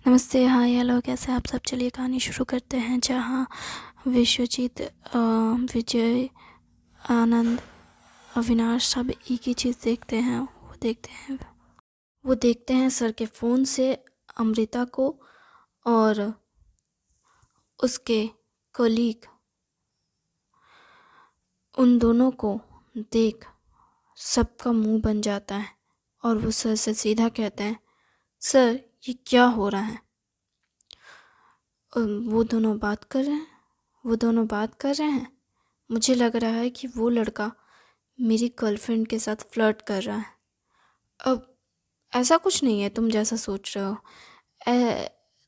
नमस्ते। हाँ, हेलो, कैसे आप सब? चलिए कहानी शुरू करते हैं। जहाँ विश्वजीत, विजय, आनंद, अविनाश सब एक ही चीज़ देखते हैं। वो देखते हैं सर के फ़ोन से अमृता को और उसके कोलीग, उन दोनों को देख सबका मुंह बन जाता है और वो सर से सीधा कहते हैं, सर ये क्या हो रहा है? और वो दोनों बात कर रहे हैं। मुझे लग रहा है कि वो लड़का मेरी गर्लफ्रेंड के साथ फ्लर्ट कर रहा है। अब ऐसा कुछ नहीं है तुम जैसा सोच रहे हो।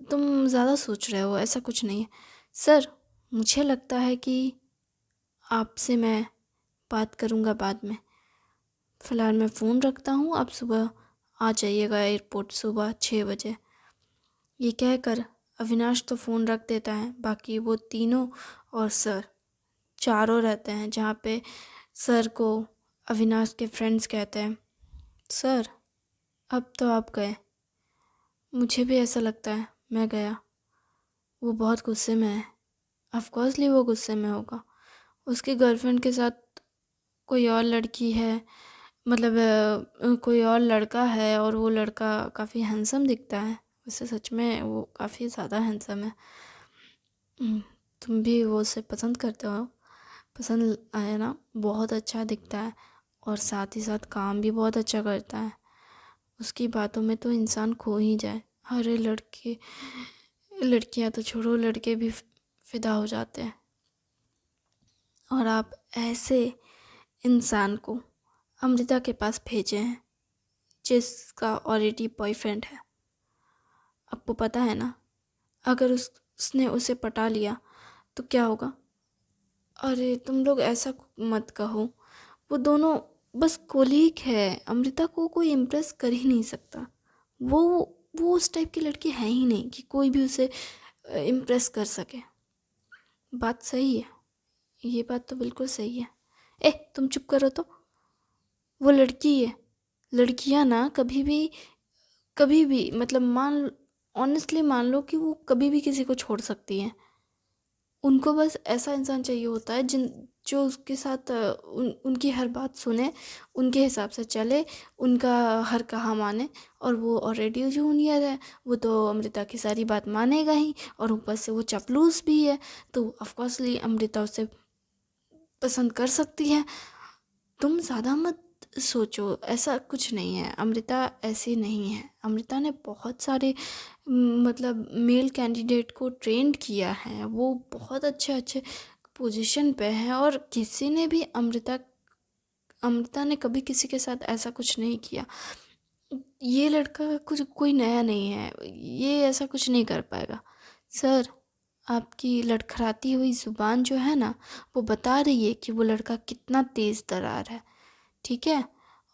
तुम ज़्यादा सोच रहे हो, ऐसा कुछ नहीं है सर। मुझे लगता है कि आपसे मैं बात करूँगा बाद में। फ़िलहाल मैं फ़ोन रखता हूँ, आप सुबह आ जाइएगा एयरपोर्ट, सुबह 6 बजे। ये कहकर अविनाश तो फ़ोन रख देता है। बाकी वो तीनों और सर चारों रहते हैं, जहाँ पे सर को अविनाश के फ्रेंड्स कहते हैं, सर अब तो आप गए। मुझे भी ऐसा लगता है, मैं गया। वो बहुत गुस्से में है। ऑफकोर्सली वो गुस्से में होगा। उसकी गर्लफ्रेंड के साथ कोई और लड़की है, मतलब कोई और लड़का है, और वो लड़का काफ़ी हैंडसम दिखता है। वैसे सच में वो काफ़ी ज़्यादा हैंडसम है। तुम भी वो उसे पसंद करते हो? पसंद आया ना? बहुत अच्छा दिखता है और साथ ही साथ काम भी बहुत अच्छा करता है। उसकी बातों में तो इंसान खो ही जाए। अरे लड़के, लड़कियां तो छोड़ो, लड़के भी फिदा हो जाते हैं। और आप ऐसे इंसान को अमृता के पास भेजे हैं जिसका ऑलरेडी बॉयफ्रेंड है। आपको पता है ना, अगर उसने उसे पटा लिया तो क्या होगा? अरे तुम लोग ऐसा मत कहो। वो दोनों बस कोलीग है। अमृता को कोई इम्प्रेस कर ही नहीं सकता। वो वो उस टाइप की लड़की है ही नहीं कि कोई भी उसे इम्प्रेस कर सके। बात सही है, ये बात तो बिल्कुल सही है। तुम चुप करो तो। वो लड़की है। लड़कियां ना कभी भी मतलब ऑनेस्टली मान लो कि वो कभी भी किसी को छोड़ सकती हैं। उनको बस ऐसा इंसान चाहिए होता है जो उसके साथ उनकी हर बात सुने, उनके हिसाब से चले, उनका हर कहा माने। और वो ऑलरेडी जूनियर है, वो तो अमृता की सारी बात मानेगा ही, और ऊपर से वो चपलूस भी है, तो ऑफकोर्सली अमृता उसे पसंद कर सकती है। तुम ज़्यादा मत सोचो, ऐसा कुछ नहीं है। अमृता ऐसी नहीं है। अमृता ने बहुत सारे मतलब मेल कैंडिडेट को ट्रेंड किया है। वो बहुत अच्छे अच्छे पोजीशन पे है, और किसी ने भी अमृता ने कभी किसी के साथ ऐसा कुछ नहीं किया। ये लड़का कुछ कोई नया नहीं है, ये ऐसा कुछ नहीं कर पाएगा। सर, आपकी लड़खड़ाती हुई ज़ुबान जो है ना, वो बता रही है कि वो लड़का कितना तेज़ तर्रार है। ठीक है?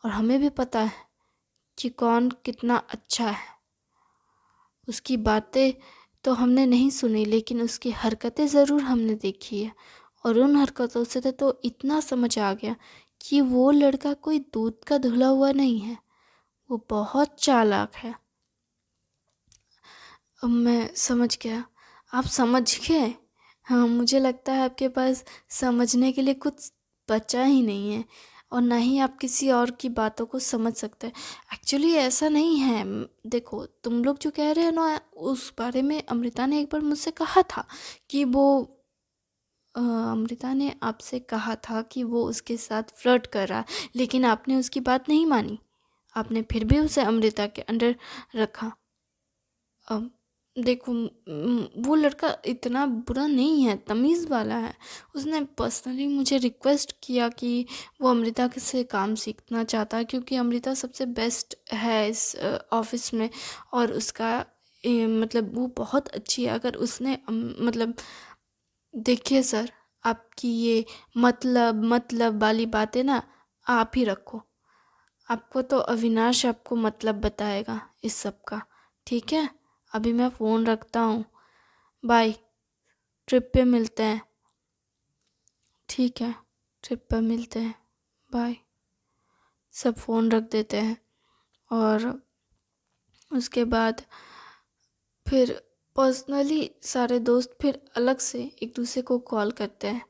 और हमें भी पता है कि कौन कितना अच्छा है। उसकी बातें तो हमने नहीं सुनी, लेकिन उसकी हरकतें ज़रूर हमने देखी है। और उन हरकतों से तो इतना समझ आ गया कि वो लड़का कोई दूध का धुला हुआ नहीं है। वो बहुत चालाक है। अब मैं समझ गया। आप समझ गए? हाँ, मुझे लगता है आपके पास समझने के लिए कुछ बचा ही नहीं है, और ना ही आप किसी और की बातों को समझ सकते हैं। एक्चुअली ऐसा नहीं है। देखो, तुम लोग जो कह रहे हो ना, उस बारे में अमृता ने एक बार मुझसे कहा था कि अमृता ने आपसे कहा था कि वो उसके साथ फ्लर्ट कर रहा है, लेकिन आपने उसकी बात नहीं मानी। आपने फिर भी उसे अमृता के अंडर रखा। अब देखो, वो लड़का इतना बुरा नहीं है, तमीज़ वाला है। उसने पर्सनली मुझे रिक्वेस्ट किया कि वो अमृता से काम सीखना चाहता है, क्योंकि अमृता सबसे बेस्ट है इस ऑफिस में, और उसका मतलब वो बहुत अच्छी है। अगर उसने मतलब देखिए सर, आपकी ये मतलब वाली बातें ना आप ही रखो। आपको तो अविनाश आपको मतलब बताएगा इस सब का। ठीक है? अभी मैं फ़ोन रखता हूँ। बाय। ट्रिप पे मिलते हैं। ठीक है, ट्रिप पे मिलते हैं। बाय। सब फ़ोन रख देते हैं, और उसके बाद फिर पर्सनली सारे दोस्त फिर अलग से एक दूसरे को कॉल करते हैं,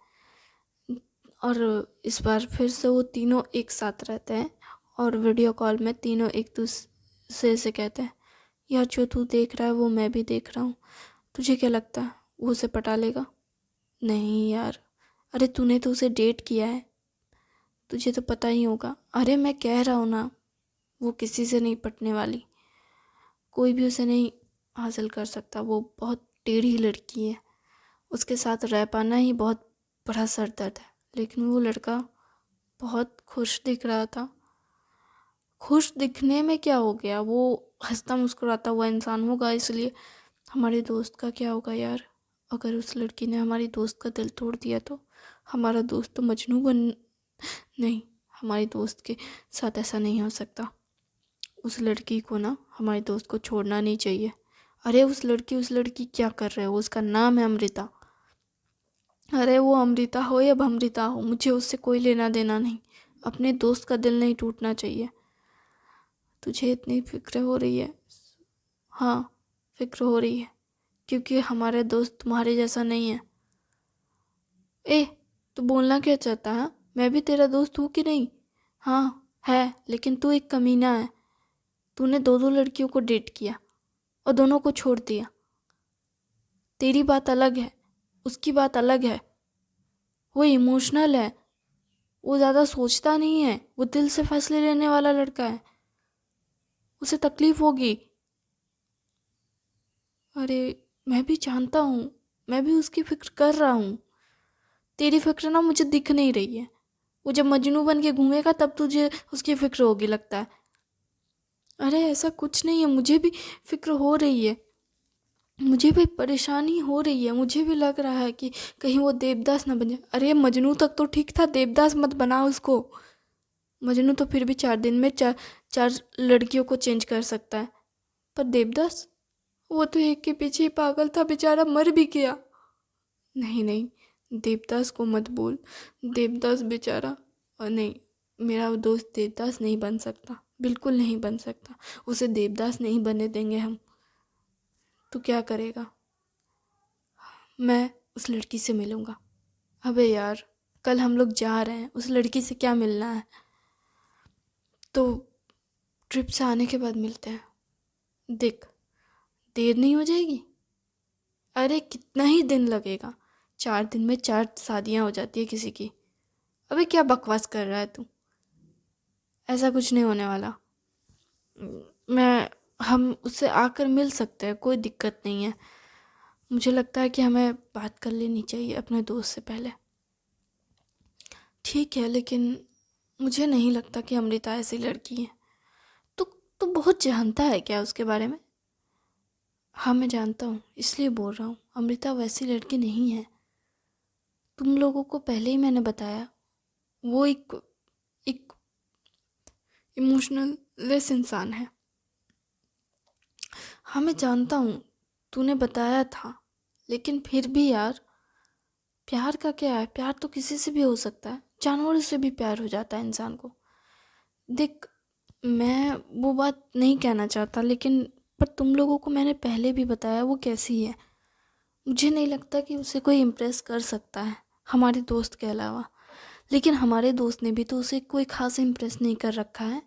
और इस बार फिर से वो तीनों एक साथ रहते हैं और वीडियो कॉल में तीनों एक दूसरे से कहते हैं, यार जो तू देख रहा है वो मैं भी देख रहा हूँ, तुझे क्या लगता है वो उसे पटा लेगा? नहीं यार, अरे तूने तो उसे डेट किया है, तुझे तो पता ही होगा। अरे मैं कह रहा हूँ ना, वो किसी से नहीं पटने वाली, कोई भी उसे नहीं हासिल कर सकता, वो बहुत टेढ़ी लड़की है, उसके साथ रह पाना ही बहुत बड़ा सर दर्द है। लेकिन वो लड़का बहुत खुश दिख रहा था। खुश दिखने में क्या हो गया, वो हंसता मुस्कुराता हुआ इंसान होगा, इसलिए हमारे दोस्त का क्या होगा यार? अगर उस लड़की ने हमारी दोस्त का दिल तोड़ दिया तो हमारा दोस्त तो मजनू बन नहीं, हमारी दोस्त के साथ ऐसा नहीं हो सकता। उस लड़की को ना हमारे दोस्त को छोड़ना नहीं चाहिए। अरे उस लड़की क्या कर रहे हो? उसका नाम है अमृता। अरे वो अमृता हो या भमृता हो, मुझे उससे कोई लेना देना नहीं। अपने दोस्त का दिल नहीं टूटना चाहिए। तुझे इतनी फिक्र हो रही है? हाँ, फिक्र हो रही है, क्योंकि हमारे दोस्त तुम्हारे जैसा नहीं है। ए, तू बोलना क्या चाहता है? मैं भी तेरा दोस्त हूँ कि नहीं? हाँ है, लेकिन तू एक कमीना है। तूने दो दो लड़कियों को डेट किया और दोनों को छोड़ दिया। तेरी बात अलग है, उसकी बात अलग है। वो इमोशनल है, वो ज़्यादा सोचता नहीं है, वो दिल से फैसले लेने वाला लड़का है, उसे तकलीफ होगी। अरे मैं भी जानता हूँ, मैं भी उसकी फिक्र कर रहा हूँ। तेरी फिक्र ना मुझे दिख नहीं रही है। वो जब मजनू बन के घूमेगा तब तुझे उसकी फिक्र होगी लगता है। अरे ऐसा कुछ नहीं है, मुझे भी फिक्र हो रही है, मुझे भी परेशानी हो रही है। मुझे भी लग रहा है कि कहीं वो देवदास ना बन जाए। अरे मजनू तक तो ठीक था, देवदास मत बना उसको। मजनू तो फिर भी 4 दिन में चार चार लड़कियों को चेंज कर सकता है, पर देवदास, वो तो एक के पीछे ही पागल था, बेचारा मर भी गया। नहीं नहीं, देवदास को मत बोल, देवदास बेचारा। और नहीं, मेरा दोस्त देवदास नहीं बन सकता, बिल्कुल नहीं बन सकता। उसे देवदास नहीं बनने देंगे हम। तू क्या करेगा? मैं उस लड़की से मिलूंगा। अबे यार, कल हम लोग जा रहे हैं, उस लड़की से क्या मिलना है? तो ट्रिप से आने के बाद मिलते हैं। देख, देर नहीं हो जाएगी? अरे कितना ही दिन लगेगा, 4 दिन में 4 शादियाँ हो जाती है किसी की। अबे क्या बकवास कर रहा है तू? ऐसा कुछ नहीं होने वाला। मैं हम उससे आकर मिल सकते हैं, कोई दिक्कत नहीं है। मुझे लगता है कि हमें बात कर लेनी चाहिए अपने दोस्त से पहले। ठीक है, लेकिन मुझे नहीं लगता कि अमृता ऐसी लड़की है। तो तू बहुत जानता है क्या उसके बारे में? हाँ मैं जानता हूँ, इसलिए बोल रहा हूँ, अमृता वैसी लड़की नहीं है। तुम लोगों को पहले ही मैंने बताया, वो एक एक इमोशनल लेस इंसान है। हाँ मैं जानता हूँ, तूने बताया था, लेकिन फिर भी यार, प्यार का क्या है? प्यार तो किसी से भी हो सकता है, जानवरों से भी प्यार हो जाता है इंसान को। देख, मैं वो बात नहीं कहना चाहता, लेकिन पर तुम लोगों को मैंने पहले भी बताया वो कैसी है। मुझे नहीं लगता कि उसे कोई इम्प्रेस कर सकता है हमारे दोस्त के अलावा। लेकिन हमारे दोस्त ने भी तो उसे कोई खास इम्प्रेस नहीं कर रखा है।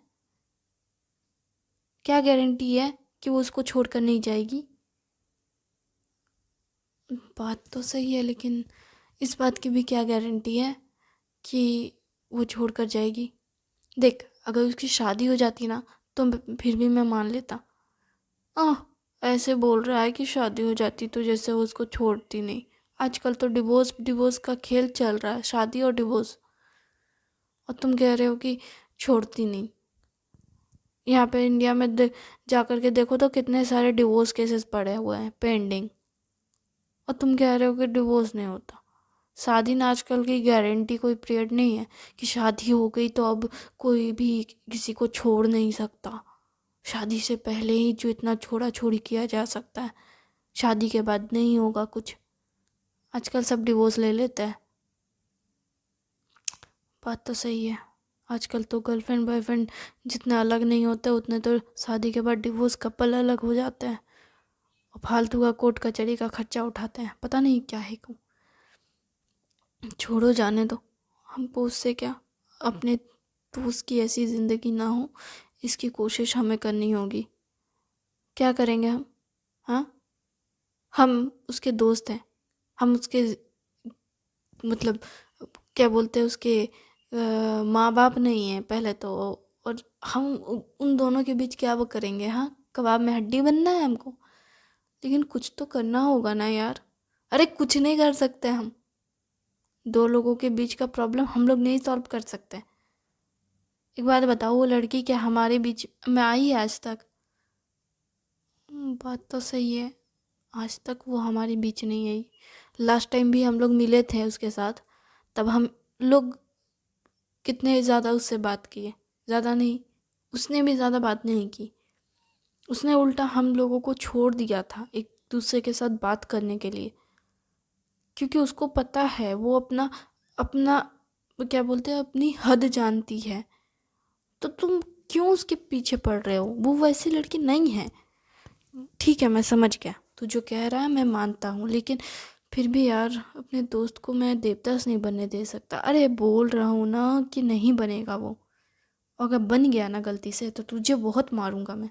क्या गारंटी है कि वो उसको छोड़कर नहीं जाएगी? बात तो सही है, लेकिन इस बात की भी क्या गारंटी है कि वो छोड़कर जाएगी? देख, अगर उसकी शादी हो जाती ना तो फिर भी मैं मान लेता। आह, ऐसे बोल रहा है कि शादी हो जाती तो जैसे वो उसको छोड़ती नहीं। आजकल तो डिवोर्स डिवोर्स का खेल चल रहा है, शादी और डिवोर्स, और तुम कह रहे हो कि छोड़ती नहीं। यहाँ पे इंडिया में जा कर के देखो तो कितने सारे डिवोर्स केसेस पड़े हुए हैं पेंडिंग, और तुम कह रहे हो कि डिवोर्स नहीं होता। शादी ना आजकल की गारंटी कोई पीरियड नहीं है कि शादी हो गई तो अब कोई भी किसी को छोड़ नहीं सकता। शादी से पहले ही जो इतना छोड़ा छोड़ी किया जा सकता है, शादी के बाद नहीं होगा कुछ। आजकल सब डिवोर्स ले लेते हैं। बात तो सही है, आजकल तो गर्लफ्रेंड बॉयफ्रेंड जितने अलग नहीं होते उतने तो शादी के बाद डिवोर्स कपल अलग हो जाते हैं। फालतू का कोर्ट कचहरी का खर्चा उठाते हैं, पता नहीं क्या है क्यों। छोड़ो, जाने दो। हमको उससे क्या, अपने दोस्त की ऐसी ज़िंदगी ना हो, इसकी कोशिश हमें करनी होगी। क्या करेंगे हम? हाँ, हम उसके दोस्त हैं, हम उसके मतलब क्या बोलते हैं, उसके माँ बाप नहीं हैं पहले तो। और हम उन दोनों के बीच क्या वो करेंगे? हाँ, कबाब में हड्डी बनना है हमको? लेकिन कुछ तो करना होगा ना यार। अरे कुछ नहीं कर सकते हम, दो लोगों के बीच का प्रॉब्लम हम लोग नहीं सॉल्व कर सकते। एक बात बताओ, वो लड़की क्या हमारे बीच में आई है आज तक? बात तो सही है, आज तक वो हमारे बीच नहीं आई। लास्ट टाइम भी हम लोग मिले थे उसके साथ, तब हम लोग कितने ज़्यादा उससे बात किए, ज़्यादा नहीं, उसने भी ज़्यादा बात नहीं की। उसने उल्टा हम लोगों को छोड़ दिया था एक दूसरे के साथ बात करने के लिए, क्योंकि उसको पता है वो अपना अपना क्या बोलते हैं, अपनी हद जानती है। तो तुम क्यों उसके पीछे पड़ रहे हो? वो वैसी लड़की नहीं है। ठीक है, मैं समझ गया तू जो कह रहा है, मैं मानता हूँ, लेकिन फिर भी यार, अपने दोस्त को मैं देवदास नहीं बनने दे सकता। अरे बोल रहा हूँ ना कि नहीं बनेगा वो। अगर बन गया ना गलती से, तो तुझे बहुत मारूंगा मैं।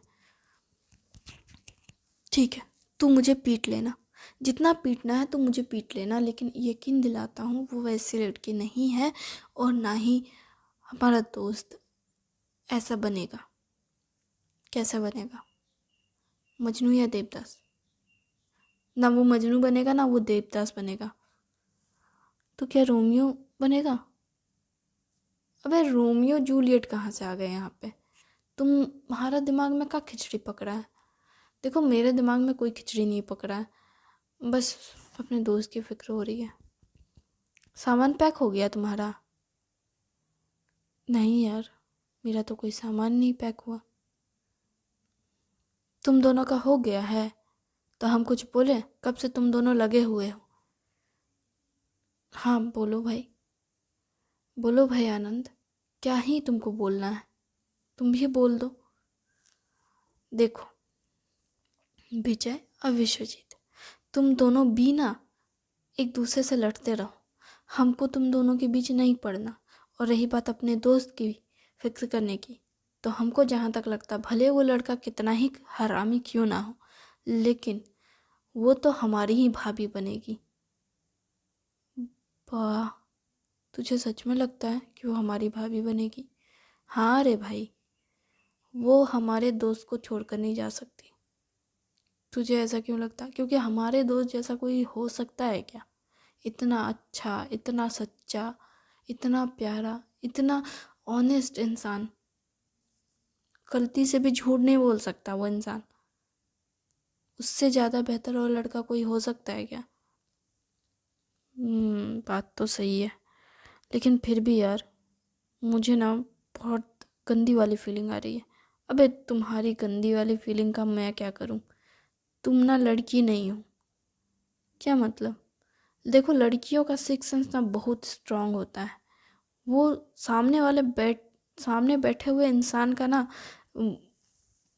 ठीक है, तू मुझे पीट लेना, जितना पीटना है तू मुझे पीट लेना, लेकिन यकीन दिलाता हूँ वो वैसी लड़की नहीं है, और ना ही हमारा दोस्त ऐसा बनेगा। कैसा बनेगा? मजनू या देवदास? ना वो मजनू बनेगा, ना वो देवदास बनेगा। तो क्या रोमियो बनेगा? अबे रोमियो जूलियट कहाँ से आ गए यहाँ पे? तुम्हारा दिमाग में क्या खिचड़ी पकड़ा है? देखो, मेरे दिमाग में कोई खिचड़ी नहीं पकड़ा है, बस अपने दोस्त की फिक्र हो रही है। सामान पैक हो गया तुम्हारा? नहीं यार, मेरा तो कोई सामान नहीं पैक हुआ। तुम दोनों का हो गया है तो हम कुछ बोले? कब से तुम दोनों लगे हुए हो? हाँ बोलो भाई, बोलो भाई आनंद, क्या ही तुमको बोलना है, तुम भी बोल दो। देखो विजय और विश्वजीत, तुम दोनों भी ना एक दूसरे से लड़ते रहो, हमको तुम दोनों के बीच नहीं पड़ना। और रही बात अपने दोस्त की फिक्र करने की, तो हमको जहाँ तक लगता, भले वो लड़का कितना ही हरामी क्यों ना हो, लेकिन वो तो हमारी ही भाभी बनेगी। वाह, तुझे सच में लगता है कि वो हमारी भाभी बनेगी? हाँ रे भाई, वो हमारे दोस्त को छोड़कर नहीं जा सकती। तुझे ऐसा क्यों लगता? क्योंकि हमारे दोस्त जैसा कोई हो सकता है क्या? इतना अच्छा, इतना सच्चा, इतना प्यारा, इतना ऑनेस्ट इंसान, गलती से भी झूठ नहीं बोल सकता वो इंसान। उससे ज़्यादा बेहतर और लड़का कोई हो सकता है क्या? बात तो सही है, लेकिन फिर भी यार, मुझे ना बहुत गंदी वाली फीलिंग आ रही है। अबे तुम्हारी गंदी वाली फीलिंग का मैं क्या करूं? तुम ना लड़की नहीं हो। क्या मतलब? देखो, लड़कियों का सिक्स सेंस ना बहुत स्ट्रांग होता है। वो सामने बैठे हुए इंसान का ना, उम,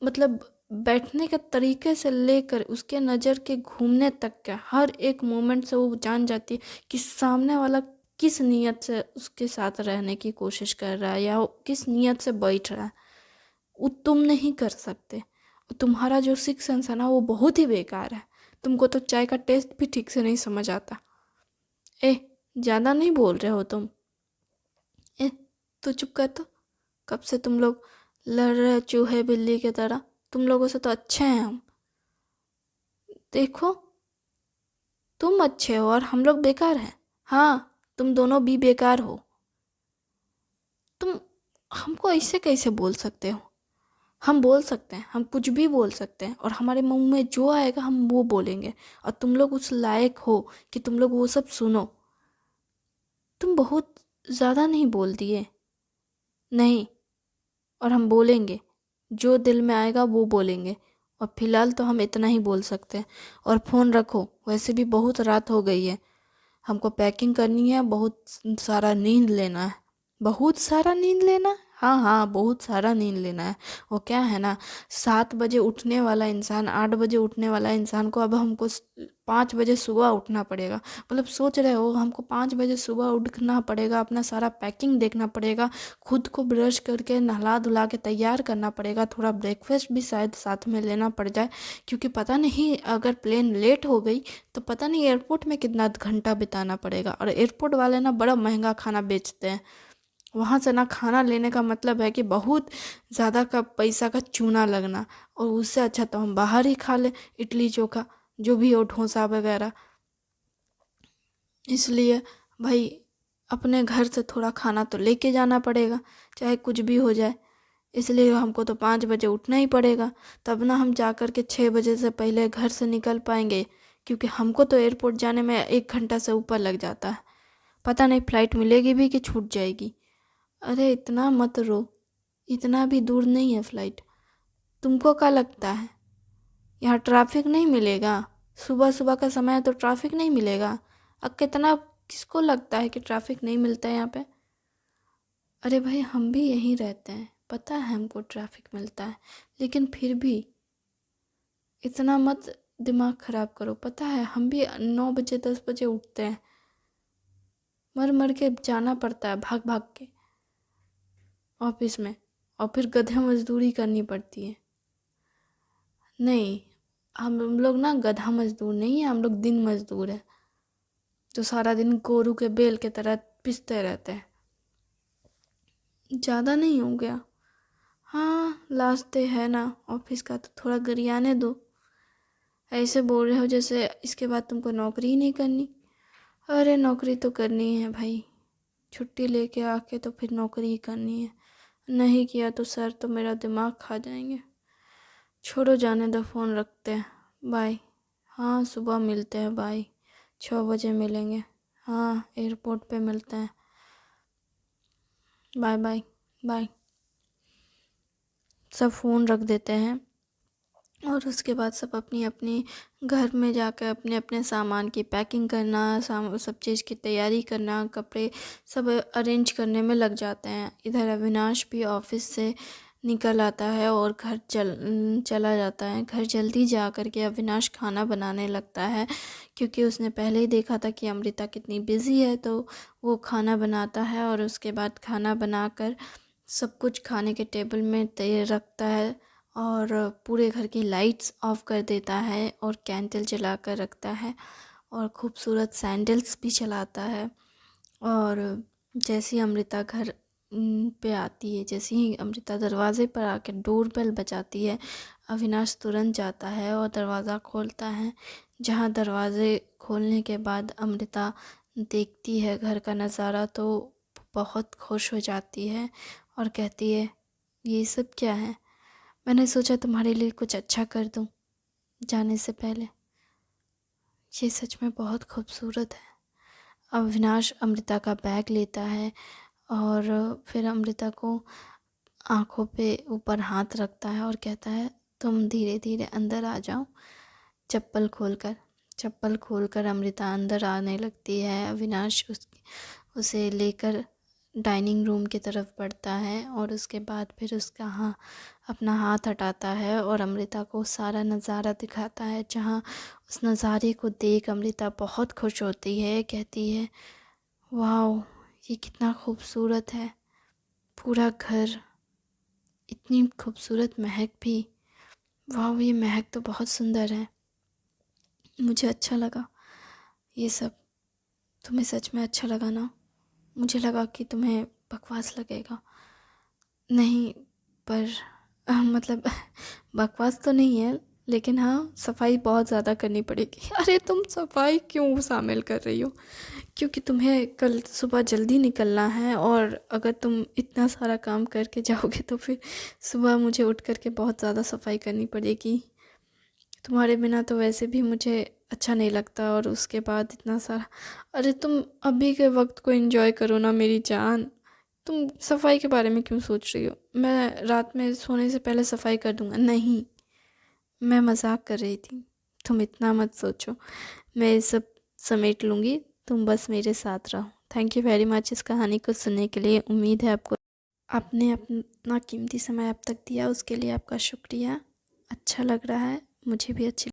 मतलब बैठने के तरीके से लेकर उसके नज़र के घूमने तक का हर एक मोमेंट से वो जान जाती है कि सामने वाला किस नीयत से उसके साथ रहने की कोशिश कर रहा है, या वो किस नीयत से बैठ रहा है। वो तुम नहीं कर सकते। तुम्हारा जो सिक्स सेंस है ना, वो बहुत ही बेकार है। तुमको तो चाय का टेस्ट भी ठीक से नहीं समझ आता। ए, ज़्यादा नहीं बोल रहे हो तुम? ए, तो चुप कर। तो कब से तुम लोग लड़ रहे हो चूहे बिल्ली की तरह? तुम लोगों से तो अच्छे हैं हम। देखो, तुम अच्छे हो और हम लोग बेकार हैं। हाँ, तुम दोनों भी बेकार हो। तुम हमको ऐसे कैसे बोल सकते हो? हम बोल सकते हैं, हम कुछ भी बोल सकते हैं, और हमारे मुंह में जो आएगा हम वो बोलेंगे, और तुम लोग उस लायक हो कि तुम लोग वो सब सुनो। तुम बहुत ज़्यादा नहीं बोल दिए? नहीं, और हम बोलेंगे, जो दिल में आएगा वो बोलेंगे, और फिलहाल तो हम इतना ही बोल सकते हैं। और फ़ोन रखो, वैसे भी बहुत रात हो गई है, हमको पैकिंग करनी है, बहुत सारा नींद लेना है। बहुत सारा नींद लेना है? हाँ हाँ, बहुत सारा नींद लेना है। वो क्या है ना, 7 बजे उठने वाला इंसान, 8 बजे उठने वाला इंसान को अब हमको 5 बजे सुबह उठना पड़ेगा। मतलब सोच रहे हो, हमको 5 बजे सुबह उठना पड़ेगा, अपना सारा पैकिंग देखना पड़ेगा, खुद को ब्रश करके नहला धुला के तैयार करना पड़ेगा, थोड़ा ब्रेकफास्ट भी शायद साथ में लेना पड़ जाए, क्योंकि पता नहीं अगर प्लेन लेट हो गई तो पता नहीं एयरपोर्ट में कितना घंटा बिताना पड़ेगा। और एयरपोर्ट वाले ना बड़ा महंगा खाना बेचते हैं। वहाँ से ना खाना लेने का मतलब है कि बहुत ज़्यादा का पैसा का चूना लगना, और उससे अच्छा तो हम बाहर ही खा लें, इडली चोखा जो भी हो, डोसा वगैरह। इसलिए भाई, अपने घर से थोड़ा खाना तो लेके जाना पड़ेगा, चाहे कुछ भी हो जाए। इसलिए हमको तो 5 बजे उठना ही पड़ेगा, तब ना हम जा कर के 6 बजे से पहले घर से निकल पाएंगे, क्योंकि हमको तो एयरपोर्ट जाने में 1 घंटा से ऊपर लग जाता है। पता नहीं फ्लाइट मिलेगी भी कि छूट जाएगी। अरे इतना मत रो, इतना भी दूर नहीं है फ्लाइट। तुमको क्या लगता है यहाँ ट्रैफिक नहीं मिलेगा? सुबह सुबह का समय है तो ट्रैफिक नहीं मिलेगा? अब कितना, किसको लगता है कि ट्रैफिक नहीं मिलता है यहाँ पे? अरे भाई, हम भी यहीं रहते हैं, पता है हमको ट्रैफिक मिलता है, लेकिन फिर भी इतना मत दिमाग ख़राब करो। पता है हम भी 9 बजे 10 बजे उठते हैं, मर मर के जाना पड़ता है, भाग भाग के ऑफिस में, और फिर गधे मजदूरी करनी पड़ती है। नहीं, हम लोग ना गधा मजदूर नहीं है, हम लोग दिन मजदूर है, जो सारा दिन गोरू के बेल के तरह पिसते रहते हैं। ज़्यादा नहीं हो गया? हाँ, लास्ट डे है ना ऑफिस का, तो थोड़ा गरियाने दो। ऐसे बोल रहे हो जैसे इसके बाद तुमको नौकरी ही नहीं करनी। अरे नौकरी तो करनी है भाई, छुट्टी लेके आके तो फिर नौकरी ही करनी है। नहीं किया तो सर तो मेरा दिमाग खा जाएंगे। छोड़ो, जाने दो, फ़ोन रखते हैं, बाय। हाँ, सुबह मिलते हैं, बाय। 6 बजे मिलेंगे। हाँ, एयरपोर्ट पे मिलते हैं। Bye bye. बाय। सब फ़ोन रख देते हैं, और उसके बाद सब अपनी अपनी घर में जाकर अपने अपने सामान की पैकिंग करना, सब चीज़ की तैयारी करना, कपड़े सब अरेंज करने में लग जाते हैं। इधर अविनाश भी ऑफिस से निकल आता है और घर चला जाता है। घर जल्दी जा कर के अविनाश खाना बनाने लगता है, क्योंकि उसने पहले ही देखा था कि अमृता कितनी बिज़ी है, तो वो खाना बनाता है, और उसके बाद खाना बनाकर सब कुछ खाने के टेबल में रखता है, और पूरे घर की लाइट्स ऑफ कर देता है, और कैंडल जला कर रखता है, और खूबसूरत सैंडल्स भी चलाता है। और जैसे ही अमृता घर पे आती है, जैसे ही अमृता दरवाज़े पर आकर डोर बेल बजाती है, अविनाश तुरंत जाता है और दरवाज़ा खोलता है। जहाँ दरवाज़े खोलने के बाद अमृता देखती है घर का नज़ारा, तो बहुत खुश हो जाती है और कहती है, ये सब क्या है? मैंने सोचा तुम्हारे लिए कुछ अच्छा कर दूं जाने से पहले। ये सच में बहुत खूबसूरत है। अविनाश अमृता का बैग लेता है, और फिर अमृता को आंखों पे ऊपर हाथ रखता है और कहता है, तुम धीरे धीरे अंदर आ जाओ, चप्पल खोलकर अमृता अंदर आने लगती है। अविनाश उसे लेकर डाइनिंग रूम की तरफ बढ़ता है, और उसके बाद फिर उसका अपना हाथ हटाता है और अमृता को सारा नज़ारा दिखाता है। जहाँ उस नज़ारे को देख अमृता बहुत खुश होती है, कहती है, वाह, ये कितना खूबसूरत है, पूरा घर, इतनी खूबसूरत महक भी, वाह, ये महक तो बहुत सुंदर है। मुझे अच्छा लगा ये सब। तुम्हें सच में अच्छा लगा ना? मुझे लगा कि तुम्हें बकवास लगेगा। नहीं, पर मतलब बकवास तो नहीं है, लेकिन हाँ, सफाई बहुत ज़्यादा करनी पड़ेगी। अरे तुम सफाई क्यों शामिल कर रही हो? क्योंकि तुम्हें कल सुबह जल्दी निकलना है, और अगर तुम इतना सारा काम करके जाओगे तो फिर सुबह मुझे उठ कर के बहुत ज़्यादा सफाई करनी पड़ेगी। तुम्हारे बिना तो वैसे भी मुझे अच्छा नहीं लगता, और उसके बाद इतना सारा। अरे तुम अभी के वक्त को एंजॉय करो ना मेरी जान। तुम सफाई के बारे में क्यों सोच रही हो? मैं रात में सोने से पहले सफाई कर दूंगा। नहीं, मैं मजाक कर रही थी, तुम इतना मत सोचो। मैं ये सब समेट लूँगी, तुम बस मेरे साथ रहो। थैंक यू वेरी मच इस कहानी को सुनने के लिए। उम्मीद है आपको आपने अपना कीमती समय अब तक दिया, उसके लिए आपका शुक्रिया। अच्छा लग रहा है, मुझे भी अच्छी